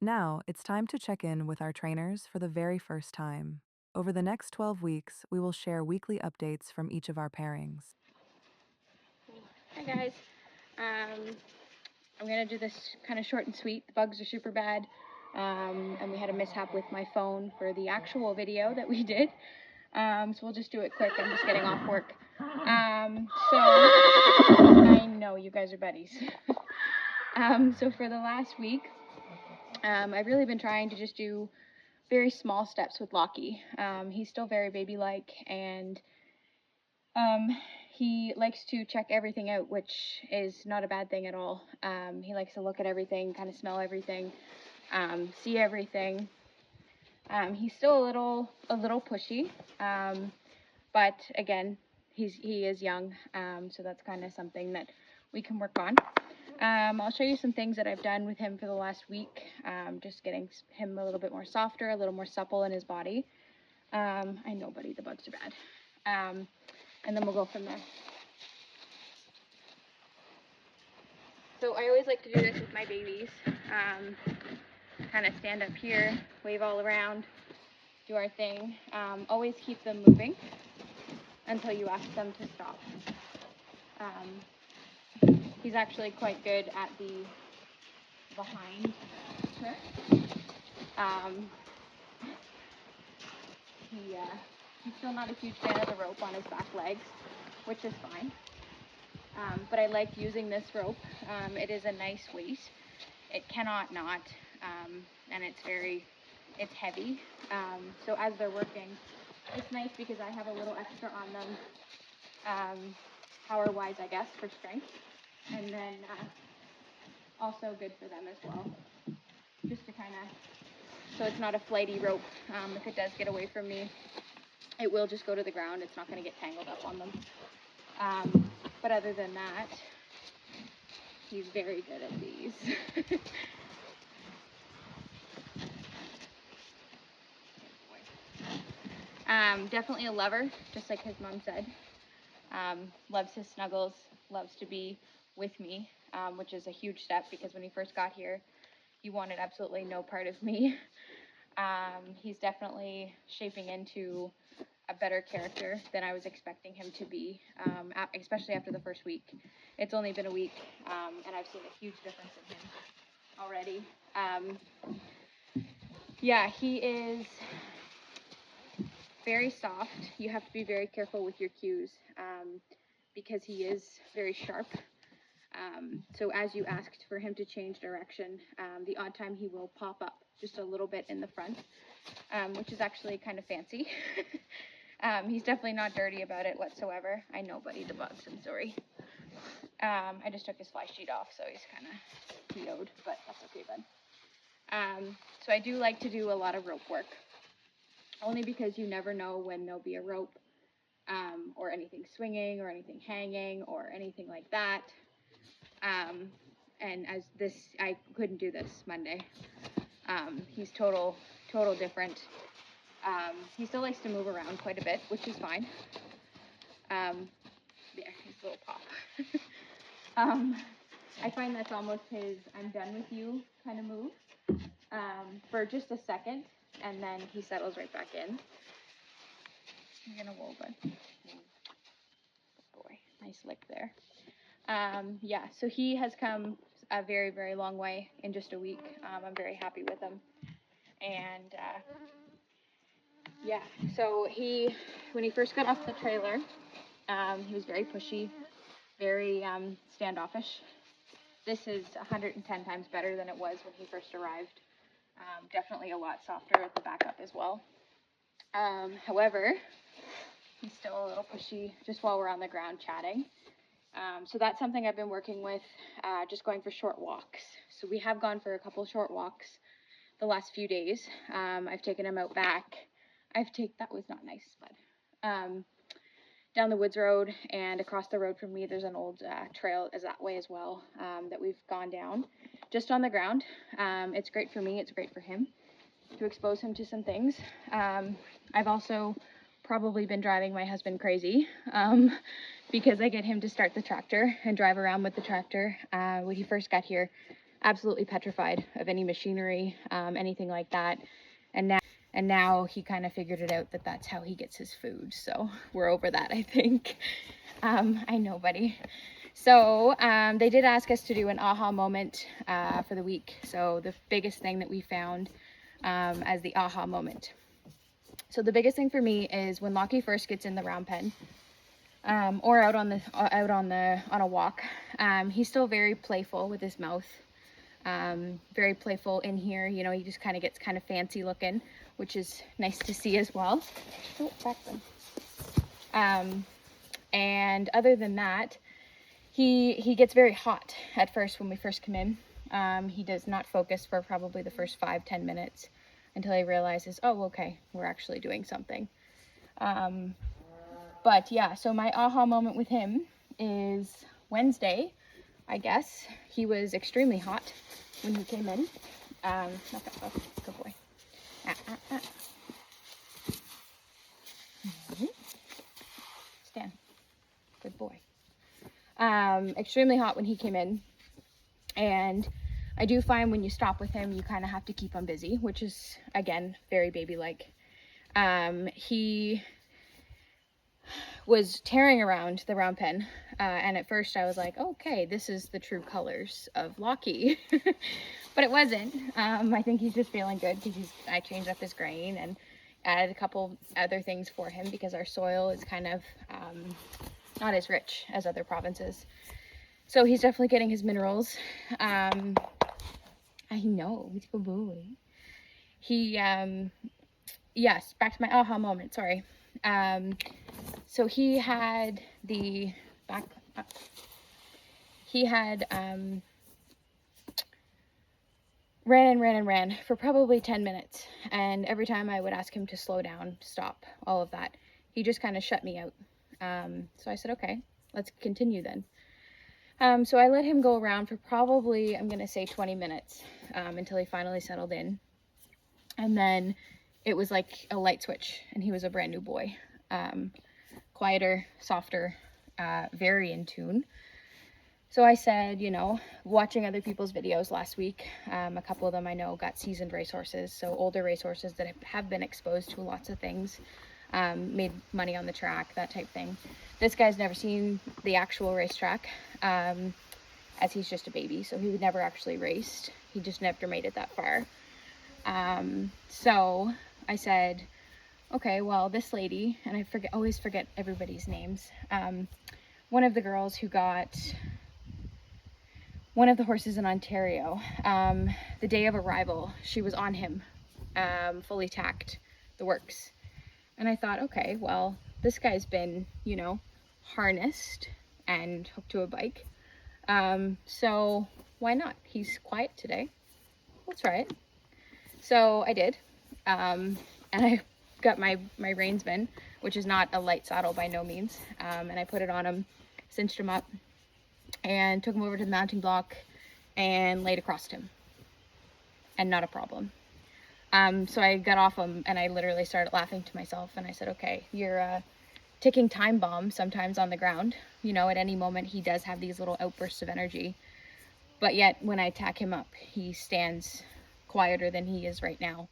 Now, it's time to check in with our trainers for the very first time. Over the next 12 weeks, we will share weekly updates from each of our pairings. Hi guys. I'm gonna do this kind of short and sweet. The bugs are super bad, and we had a mishap with my phone for the actual video that we did. So we'll just do it quick. I'm just getting off work. So I know you guys are buddies. So for the last week, I've really been trying to just do very small steps with Lockie. He's still very baby-like, and he likes to check everything out, which is not a bad thing at all. He likes to look at everything, kind of smell everything, see everything. He's still a little pushy, but again, he is young, so that's kind of something that we can work on. I'll show you some things that I've done with him for the last week, just getting him a little bit more softer, a little more supple in his body. I know, buddy, the bugs are bad. And then we'll go from there. So I always like to do this with my babies. Kind of stand up here, wave all around, do our thing. Always keep them moving until you ask them to stop. He's actually quite good at the behind trick. He's still not a huge fan of the rope on his back legs, which is fine. But I like using this rope. It is a nice weight. It cannot not, and it's heavy. So as they're working, it's nice because I have a little extra on them, power-wise, I guess, for strength. And then also good for them as well, just to kind of, so it's not a flighty rope. If it does get away from me, it will just go to the ground. It's not going to get tangled up on them. But other than that, he's very good at these. Definitely a lover, just like his mom said. Loves his snuggles, loves to be with me, which is a huge step because when he first got here, he wanted absolutely no part of me. He's definitely shaping into a better character than I was expecting him to be, especially after the first week. It's only been a week, and I've seen a huge difference in him already. Yeah, he is very soft. You have to be very careful with your cues because he is very sharp. So as you asked for him to change direction, the odd time he will pop up just a little bit in the front, which is actually kind of fancy. He's definitely not dirty about it whatsoever. I know, buddy, the bugs, I'm sorry. I just took his fly sheet off, so he's kind of PO'd, but that's okay, bud. So I do like to do a lot of rope work, only because you never know when there'll be a rope, or anything swinging, or anything hanging, or anything like that. And as this, I couldn't do this Monday. He's total different. He still likes to move around quite a bit, which is fine. There, his little pop. I find that's almost his "I'm done with you" kind of move, for just a second, and then he settles right back in. You're gonna roll, bud. Good boy, nice lick there. Yeah, so he has come a very, very long way in just a week. I'm very happy with him. And yeah, so when he first got off the trailer, he was very pushy, very standoffish. This is 110 times better than it was when he first arrived. Definitely a lot softer at the backup as well. However, he's still a little pushy just while we're on the ground chatting. So that's something I've been working with, just going for short walks. So we have gone for a couple short walks the last few days. I've taken him out back. That was not nice, bud. Down the woods road, and across the road from me, there's an old trail is that way as well, that we've gone down, just on the ground. It's great for me. It's great for him to expose him to some things. I've also probably been driving my husband crazy, because I get him to start the tractor and drive around with the tractor. When he first got here, absolutely petrified of any machinery, anything like that. And now he kind of figured it out that that's how he gets his food. So we're over that, I think. I know, buddy. So they did ask us to do an aha moment for the week. So the biggest thing that we found as the aha moment. So the biggest thing for me is when Lockie first gets in the round pen, or out on a walk, he's still very playful with his mouth. Very playful in here. You know, he just kind of gets kind of fancy looking, which is nice to see as well. Oh, back them. And other than that, he gets very hot at first when we first come in. He does not focus for probably the first 5-10 minutes until he realizes, oh, okay, we're actually doing something. But yeah, so my aha moment with him is Wednesday, I guess. He was extremely hot when he came in. Not that close. Good boy. Stand. Good boy. Extremely hot when he came in. And I do find when you stop with him, you kind of have to keep him busy, which is, again, very baby-like. He was tearing around the round pen, and at first I was like, okay, this is the true colors of Lockie. But it wasn't. I think he's just feeling good because I changed up his grain and added a couple other things for him because our soil is kind of not as rich as other provinces. So he's definitely getting his minerals. I know, he's a good boy. Yes, back to my aha moment, sorry. So he had ran for probably 10 minutes. And every time I would ask him to slow down, stop, all of that, he just kind of shut me out. So I said, okay, let's continue then. So I let him go around for probably, I'm going to say 20 minutes, until he finally settled in. And then it was like a light switch and he was a brand new boy. Quieter, softer, very in tune. So I said, you know, watching other people's videos last week, a couple of them I know got seasoned racehorses, so older racehorses that have been exposed to lots of things, made money on the track, that type thing. This guy's never seen the actual racetrack, as he's just a baby, so he would never actually raced. He just never made it that far. So I said, okay, well, this lady, and I always forget everybody's names, one of the girls who got one of the horses in Ontario, the day of arrival, she was on him, fully tacked, the works. And I thought, okay, well, this guy's been, you know, harnessed and hooked to a bike. So why not? He's quiet today. Let's try it. So I did. And I got my reinsman, which is not a light saddle by no means. And I put it on him, cinched him up, and took him over to the mounting block and laid across him. And not a problem. So I got off him and I literally started laughing to myself and I said, okay, you're a ticking time bomb sometimes on the ground. You know, at any moment he does have these little outbursts of energy. But yet when I tack him up, he stands quieter than he is right now.